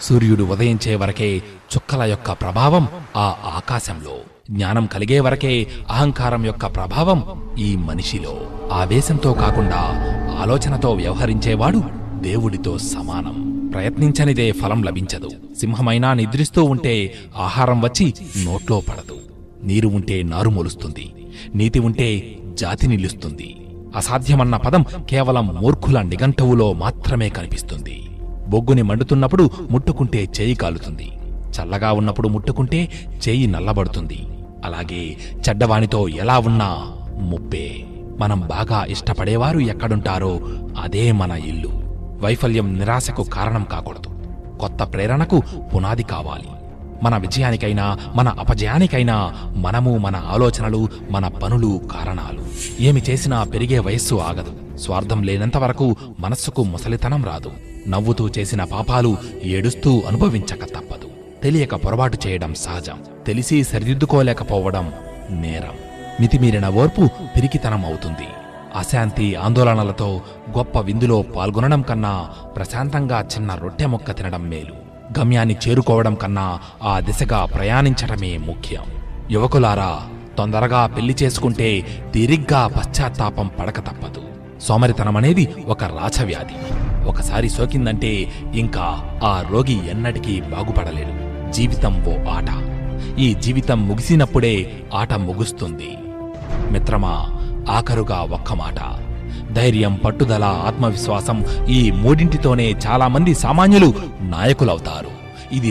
సూర్యుడు ఉదయించే వరకే చుక్కల యొక్క ప్రభావం ఆ ఆకాశంలో, జ్ఞానం కలిగే వరకే అహంకారం యొక్క ప్రభావం ఈ మనిషిలో. ఆవేశంతో కాకుండా ఆలోచనతో వ్యవహరించేవాడు దేవుడితో సమానం. ప్రయత్నించనిదే ఫలం లభించదు. సింహమైనా నిద్రిస్తూ ఉంటే ఆహారం వచ్చి నోట్లో పడదు. నీరు ఉంటే నారు మొలుస్తుంది, నీతి ఉంటే జాతి నిలుస్తుంది. అసాధ్యమన్న పదం కేవలం మూర్ఖుల నిఘంటువులో మాత్రమే కనిపిస్తుంది. బొగ్గుని మండుతున్నప్పుడు ముట్టుకుంటే చేయి కాలుతుంది, చల్లగా ఉన్నప్పుడు ముట్టుకుంటే చేయి నల్లబడుతుంది. అలాగే చెడ్డవానితో ఎలా ఉన్నా ముప్పే. మనం బాగా ఇష్టపడేవారు ఎక్కడుంటారో అదే మన ఇల్లు. వైఫల్యం నిరాశకు కారణం కాకూడదు, కొత్త ప్రేరణకు పునాది కావాలి. మన విజయానికైనా మన అపజయానికైనా మనము, మన ఆలోచనలు, మన పనులు కారణాలు. ఏమి చేసినా పెరిగే వయస్సు ఆగదు. స్వార్థం లేనంత వరకు మనస్సుకు ముసలితనం రాదు. నవ్వుతూ చేసిన పాపాలు ఏడుస్తూ అనుభవించక తప్పదు. తెలియక పొరపాటు చేయడం సహజం, తెలిసి సరిదిద్దుకోలేకపోవడం నేరం. మితిమీరిన ఓర్పు పిరికితనం అవుతుంది. అశాంతి ఆందోళనలతో గొప్ప విందులో పాల్గొనడం కన్నా ప్రశాంతంగా చిన్న రొట్టె ముక్క తినడం మేలు. గమ్యాన్ని చేరుకోవడం కన్నా ఆ దిశగా ప్రయాణించడమే ముఖ్యం. యువకులారా, తొందరగా పెళ్లి చేసుకుంటే తీరిగ్గా పశ్చాత్తాపం పడక తప్పదు. సోమరితనమనేది ఒక రాచవ్యాధి. ఒకసారి సోకిందంటే ఇంకా ఆ రోగి ఎన్నటికీ బాగుపడలేడు. జీవితం ఓ ఆట. ఈ జీవితం ముగిసినప్పుడే ఆట ముగుస్తుంది. మిత్రమా, ఆఖరుగా ఒక్క మాట. ధైర్యం, పట్టుదల, ఆత్మవిశ్వాసం, ఈ మూడింటితోనే చాలామంది సామాన్యులు నాయకులవుతారు. ఇది